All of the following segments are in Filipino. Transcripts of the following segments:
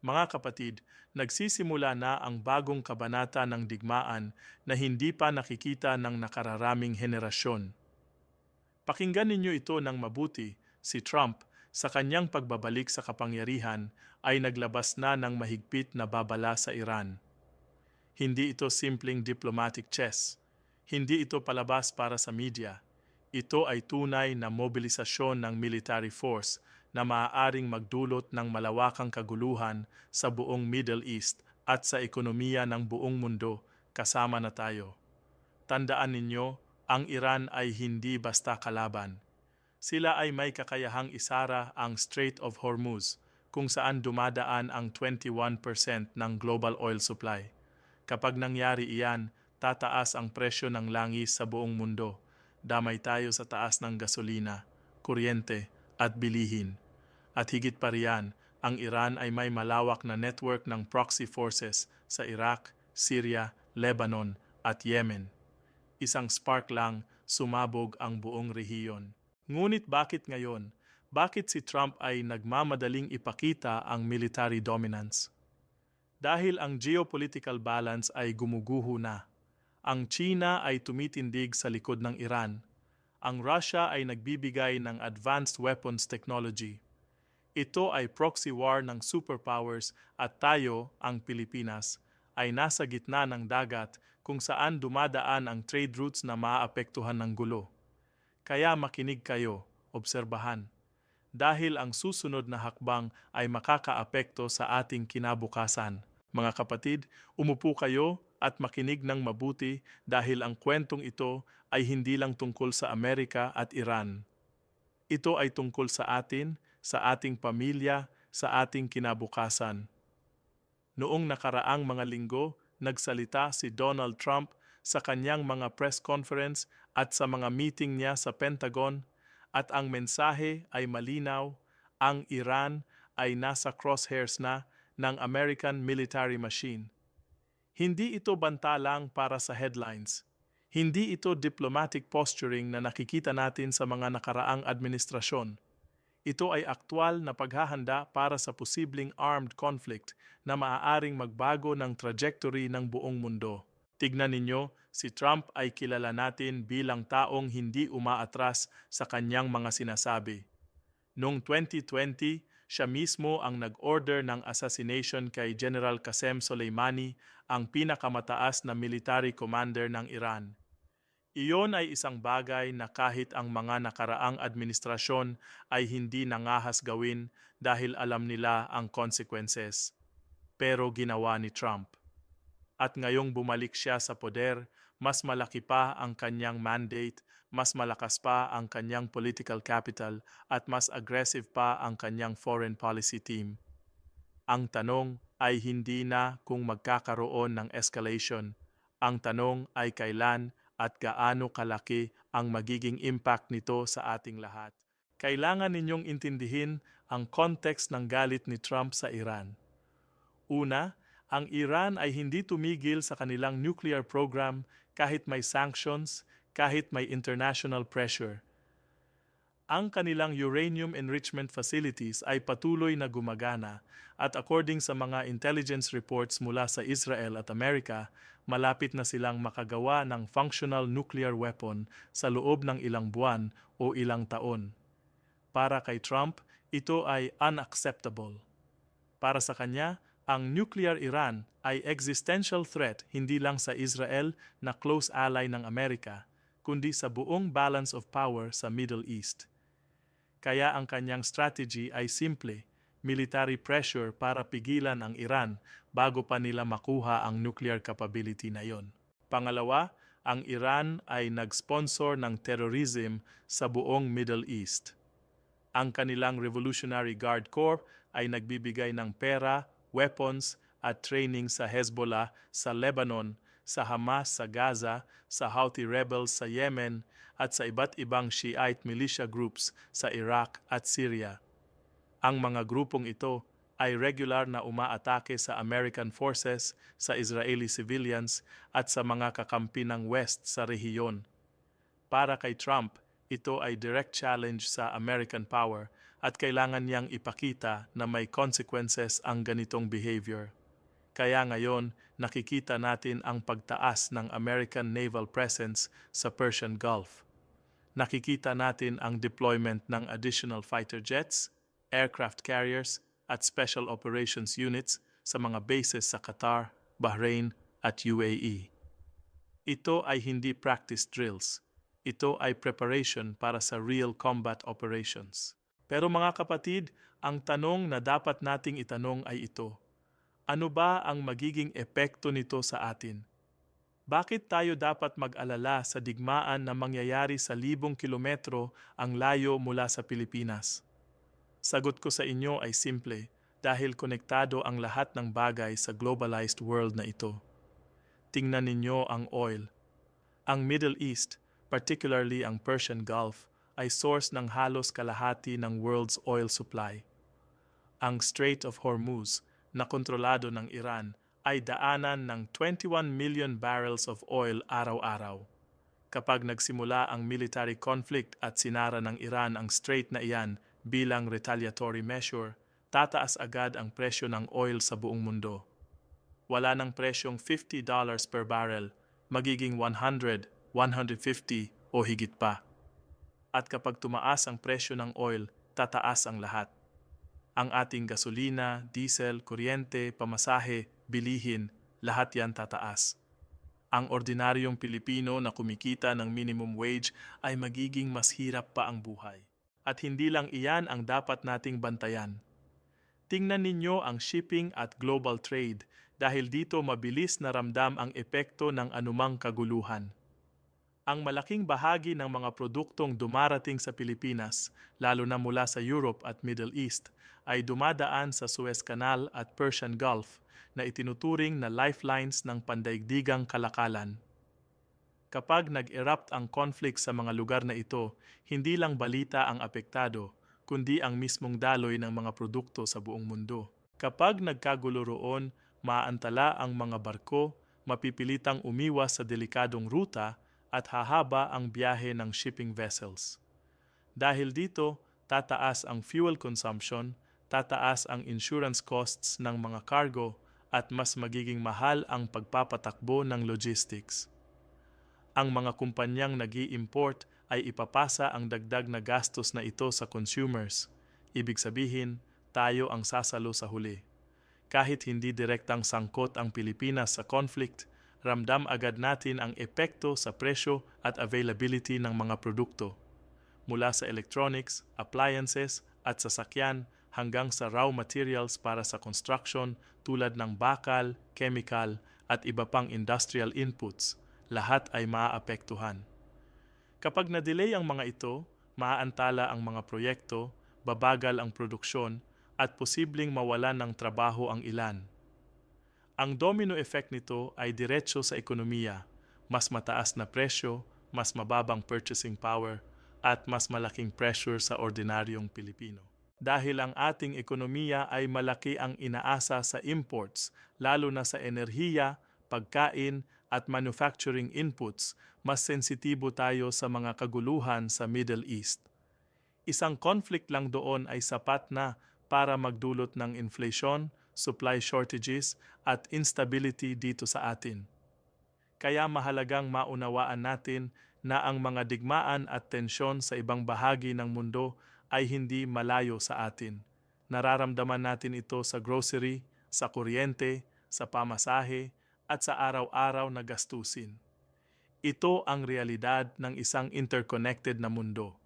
Mga kapatid, nagsisimula na ang bagong kabanata ng digmaan na hindi pa nakikita ng nakararaming henerasyon. Pakinggan ninyo ito ng mabuti. Si Trump, sa kanyang pagbabalik sa kapangyarihan, ay naglabas na ng mahigpit na babala sa Iran. Hindi ito simpleng diplomatic chess. Hindi ito palabas para sa media. Ito ay tunay na mobilisasyon ng military force na maaaring magdulot ng malawakang kaguluhan sa buong Middle East at sa ekonomiya ng buong mundo, kasama na tayo. Tandaan ninyo, ang Iran ay hindi basta kalaban. Sila ay may kakayahang isara ang Strait of Hormuz, kung saan dumadaan ang 21% ng global oil supply. Kapag nangyari iyan, tataas ang presyo ng langis sa buong mundo. Damay tayo sa taas ng gasolina, kuryente, at bilihin. At higit pa riyan, ang Iran ay may malawak na network ng proxy forces sa Iraq, Syria, Lebanon, at Yemen. Isang spark lang, sumabog ang buong rehiyon. Ngunit bakit ngayon? Bakit si Trump ay nagmamadaling ipakita ang military dominance? Dahil ang geopolitical balance ay gumuguho na. Ang China ay tumitindig sa likod ng Iran. Ang Russia ay nagbibigay ng advanced weapons technology. Ito ay proxy war ng superpowers at tayo, ang Pilipinas, ay nasa gitna ng dagat kung saan dumadaan ang trade routes na maaapektuhan ng gulo. Kaya makinig kayo, obserbahan. Dahil ang susunod na hakbang ay makakaapekto sa ating kinabukasan. Mga kapatid, umupo kayo at makinig ng mabuti dahil ang kwentong ito ay hindi lang tungkol sa Amerika at Iran. Ito ay tungkol sa atin, sa ating pamilya, sa ating kinabukasan. Noong nakaraang mga linggo, nagsalita si Donald Trump sa kanyang mga press conference at sa mga meeting niya sa Pentagon at ang mensahe ay malinaw, ang Iran ay nasa crosshairs na ng American military machine. Hindi ito banta lang para sa headlines. Hindi ito diplomatic posturing na nakikita natin sa mga nakaraang administrasyon. Ito ay aktwal na paghahanda para sa posibleng armed conflict na maaaring magbago ng trajectory ng buong mundo. Tignan ninyo, si Trump ay kilala natin bilang taong hindi umaatras sa kanyang mga sinasabi. Noong 2020, siya mismo ang nag-order ng assassination kay General Qasem Soleimani, ang pinakamataas na military commander ng Iran. Iyon ay isang bagay na kahit ang mga nakaraang administrasyon ay hindi nangahas gawin dahil alam nila ang consequences. Pero ginawa ni Trump. At ngayong bumalik siya sa poder, mas malaki pa ang kanyang mandate, mas malakas pa ang kanyang political capital, at mas aggressive pa ang kanyang foreign policy team. Ang tanong ay hindi na kung magkakaroon ng escalation. Ang tanong ay kailan at gaano kalaki ang magiging impact nito sa ating lahat. Kailangan ninyong intindihin ang context ng galit ni Trump sa Iran. Una, ang Iran ay hindi tumigil sa kanilang nuclear program kahit may sanctions, kahit may international pressure. Ang kanilang uranium enrichment facilities ay patuloy na gumagana at according sa mga intelligence reports mula sa Israel at Amerika, malapit na silang makagawa ng functional nuclear weapon sa loob ng ilang buwan o ilang taon. Para kay Trump, ito ay unacceptable. Para sa kanya, ang nuclear Iran ay existential threat hindi lang sa Israel na close ally ng Amerika, kundi sa buong balance of power sa Middle East. Kaya ang kanyang strategy ay simple, military pressure para pigilan ang Iran bago pa nila makuha ang nuclear capability na yon. Pangalawa, ang Iran ay nag-sponsor ng terrorism sa buong Middle East. Ang kanilang Revolutionary Guard Corps ay nagbibigay ng pera, weapons at training sa Hezbollah sa Lebanon, sa Hamas sa Gaza, sa Houthi rebels sa Yemen at sa iba't ibang Shiite militia groups sa Iraq at Syria. Ang mga grupong ito ay regular na umaatake sa American forces, sa Israeli civilians at sa mga kakampi ng West sa rehiyon. Para kay Trump, ito ay direct challenge sa American power at kailangan niyang ipakita na may consequences ang ganitong behavior. Kaya ngayon, nakikita natin ang pagtaas ng American naval presence sa Persian Gulf. Nakikita natin ang deployment ng additional fighter jets, aircraft carriers, at special operations units sa mga bases sa Qatar, Bahrain, at UAE. Ito ay hindi practice drills. Ito ay preparation para sa real combat operations. Pero mga kapatid, ang tanong na dapat nating itanong ay ito. Ano ba ang magiging epekto nito sa atin? Bakit tayo dapat mag-alala sa digmaan na mangyayari sa libong kilometro ang layo mula sa Pilipinas? Sagot ko sa inyo ay simple, dahil konektado ang lahat ng bagay sa globalized world na ito. Tingnan ninyo ang oil. Ang Middle East, particularly ang Persian Gulf, ay source ng halos kalahati ng world's oil supply. Ang Strait of Hormuz, na kontrolado ng Iran, ay daanan ng 21 million barrels of oil araw-araw. Kapag nagsimula ang military conflict at sinara ng Iran ang strait na iyan bilang retaliatory measure, tataas agad ang presyo ng oil sa buong mundo. Wala ng presyong $50 per barrel, magiging 100, 150 o higit pa. At kapag tumaas ang presyo ng oil, tataas ang lahat. Ang ating gasolina, diesel, kuryente, pamasahe, bilihin, lahat yan tataas. Ang ordinaryong Pilipino na kumikita ng minimum wage ay magiging mas hirap pa ang buhay. At hindi lang iyan ang dapat nating bantayan. Tingnan ninyo ang shipping at global trade dahil dito mabilis na ramdam ang epekto ng anumang kaguluhan. Ang malaking bahagi ng mga produktong dumarating sa Pilipinas, lalo na mula sa Europe at Middle East, ay dumadaan sa Suez Canal at Persian Gulf na itinuturing na lifelines ng pandaigdigang kalakalan. Kapag nag-erupt ang conflict sa mga lugar na ito, hindi lang balita ang apektado, kundi ang mismong daloy ng mga produkto sa buong mundo. Kapag nagkagulo roon, maaantala ang mga barko, mapipilitang umiwas sa delikadong ruta, at hahaba ang biyahe ng shipping vessels. Dahil dito, tataas ang fuel consumption, tataas ang insurance costs ng mga cargo, at mas magiging mahal ang pagpapatakbo ng logistics. Ang mga kumpanyang nag-i-import ay ipapasa ang dagdag na gastos na ito sa consumers. Ibig sabihin, tayo ang sasalo sa huli. Kahit hindi direktang sangkot ang Pilipinas sa conflict, ramdam agad natin ang epekto sa presyo at availability ng mga produkto. Mula sa electronics, appliances at sasakyan hanggang sa raw materials para sa construction tulad ng bakal, chemical at iba pang industrial inputs, lahat ay maaapektuhan. Kapag na-delay ang mga ito, maaantala ang mga proyekto, babagal ang produksyon at posibleng mawalan ng trabaho ang ilan. Ang domino effect nito ay diretso sa ekonomiya, mas mataas na presyo, mas mababang purchasing power, at mas malaking pressure sa ordinaryong Pilipino. Dahil ang ating ekonomiya ay malaki ang inaasa sa imports, lalo na sa enerhiya, pagkain, at manufacturing inputs, mas sensitibo tayo sa mga kaguluhan sa Middle East. Isang conflict lang doon ay sapat na para magdulot ng inflation, supply shortages at instability dito sa atin. Kaya mahalagang maunawaan natin na ang mga digmaan at tensyon sa ibang bahagi ng mundo ay hindi malayo sa atin. Nararamdaman natin ito sa grocery, sa kuryente, sa pamasahe at sa araw-araw na gastusin. Ito ang realidad ng isang interconnected na mundo.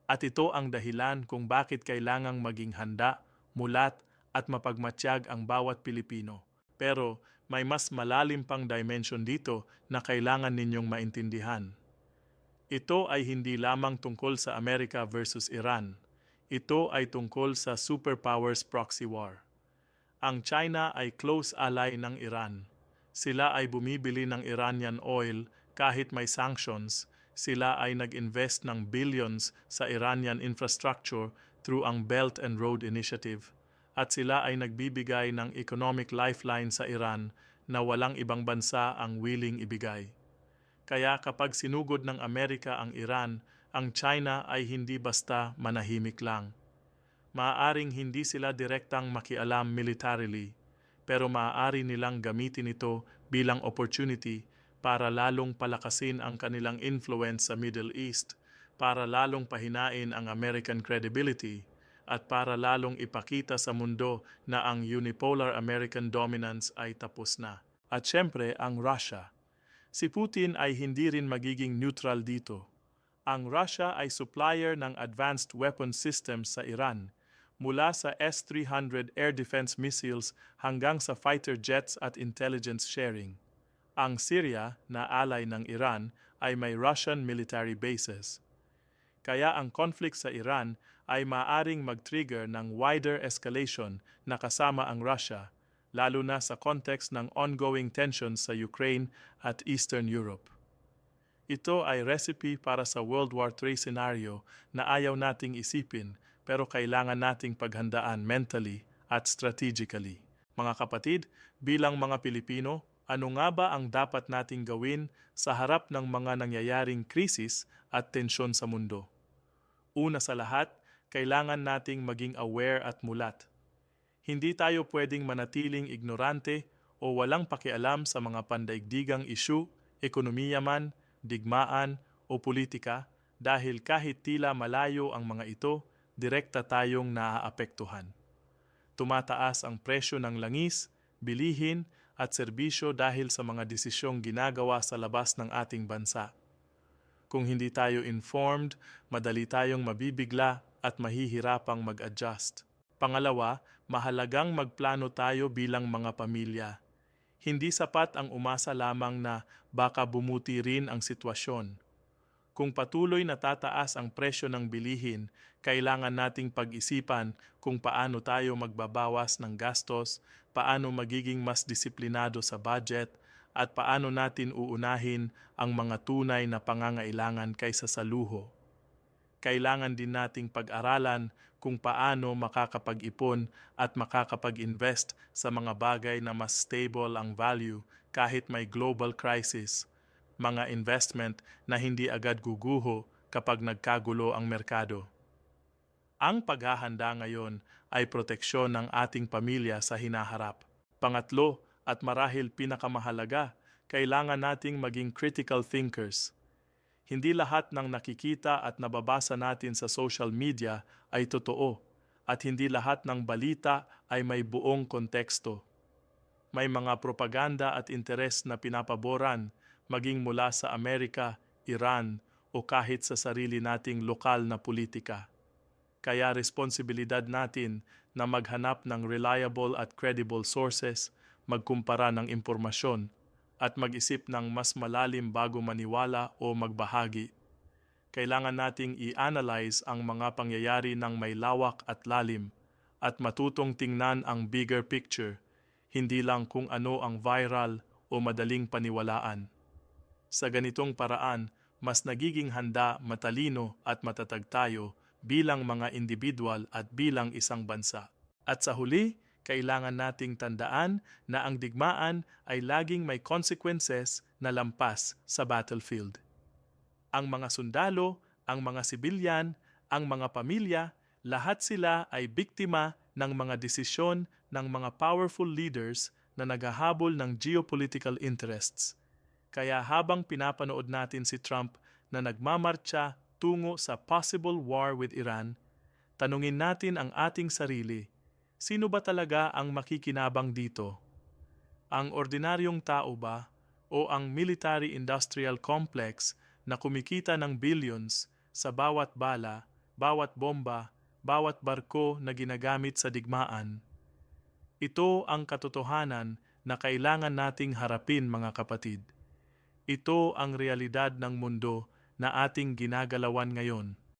At ito ang dahilan kung bakit kailangang maging handa, mulat at mapagmatyag ang bawat Pilipino. Pero may mas malalim pang dimension dito na kailangan ninyong maintindihan. Ito ay hindi lamang tungkol sa Amerika versus Iran. Ito ay tungkol sa superpowers proxy war. Ang China ay close ally ng Iran. Sila ay bumibili ng Iranian oil kahit may sanctions. Sila ay nag-invest ng billions sa Iranian infrastructure through ang Belt and Road Initiative. At sila ay nagbibigay ng economic lifeline sa Iran na walang ibang bansa ang willing ibigay. Kaya kapag sinugod ng Amerika ang Iran, ang China ay hindi basta manahimik lang. Maaaring hindi sila direktang makialam militarily, pero maaari nilang gamitin ito bilang opportunity para lalong palakasin ang kanilang influence sa Middle East, para lalong pahinain ang American credibility, at para lalong ipakita sa mundo na ang unipolar American dominance ay tapos na. At syempre, ang Russia. Si Putin ay hindi rin magiging neutral dito. Ang Russia ay supplier ng advanced weapon systems sa Iran, mula sa S-300 air defense missiles hanggang sa fighter jets at intelligence sharing. Ang Syria, na ally ng Iran, ay may Russian military bases. Kaya ang conflict sa Iran ay maaring mag-trigger ng wider escalation na kasama ang Russia, lalo na sa context ng ongoing tensions sa Ukraine at Eastern Europe. Ito ay recipe para sa World War III scenario na ayaw nating isipin pero kailangan nating paghandaan mentally at strategically. Mga kapatid, bilang mga Pilipino, ano nga ba ang dapat nating gawin sa harap ng mga nangyayaring krisis at tensyon sa mundo? Una sa lahat, kailangan nating maging aware at mulat. Hindi tayo pwedeng manatiling ignorante o walang pakialam sa mga pandaigdigang issue, ekonomiya man, digmaan o politika dahil kahit tila malayo ang mga ito, direkta tayong naaapektuhan. Tumataas ang presyo ng langis, bilihin at serbisyo dahil sa mga desisyong ginagawa sa labas ng ating bansa. Kung hindi tayo informed, madali tayong mabibigla at mahihirapang mag-adjust. Pangalawa, mahalagang magplano tayo bilang mga pamilya. Hindi sapat ang umasa lamang na baka bumuti rin ang sitwasyon. Kung patuloy na tataas ang presyo ng bilihin, kailangan nating pag-isipan kung paano tayo magbabawas ng gastos, paano magiging mas disiplinado sa budget, at paano natin uunahin ang mga tunay na pangangailangan kaysa sa luho. Kailangan din nating pag-aralan kung paano makakapag-ipon at makakapag-invest sa mga bagay na mas stable ang value kahit may global crisis, mga investment na hindi agad guguho kapag nagkagulo ang merkado. Ang paghahanda ngayon ay proteksyon ng ating pamilya sa hinaharap. Pangatlo, at marahil pinakamahalaga, kailangan nating maging critical thinkers. Hindi lahat ng nakikita at nababasa natin sa social media ay totoo, at hindi lahat ng balita ay may buong konteksto. May mga propaganda at interes na pinapaboran, maging mula sa Amerika, Iran, o kahit sa sarili nating lokal na politika. Kaya responsibilidad natin na maghanap ng reliable at credible sources, magkumpara ng impormasyon, at mag-isip ng mas malalim bago maniwala o magbahagi. Kailangan nating i-analyze ang mga pangyayari ng may lawak at lalim at matutong tingnan ang bigger picture, hindi lang kung ano ang viral o madaling paniwalaan. Sa ganitong paraan, mas nagiging handa, matalino at matatag tayo bilang mga individual at bilang isang bansa. At sa huli, kailangan nating tandaan na ang digmaan ay laging may consequences na lampas sa battlefield. Ang mga sundalo, ang mga sibilyan, ang mga pamilya, lahat sila ay biktima ng mga desisyon ng mga powerful leaders na naghahabol ng geopolitical interests. Kaya habang pinapanood natin si Trump na nagmamartsa tungo sa possible war with Iran, tanungin natin ang ating sarili. Sino ba talaga ang makikinabang dito? Ang ordinaryong tao ba o ang military-industrial complex na kumikita ng billions sa bawat bala, bawat bomba, bawat barko na ginagamit sa digmaan? Ito ang katotohanan na kailangan nating harapin, mga kapatid. Ito ang realidad ng mundo na ating ginagalawan ngayon.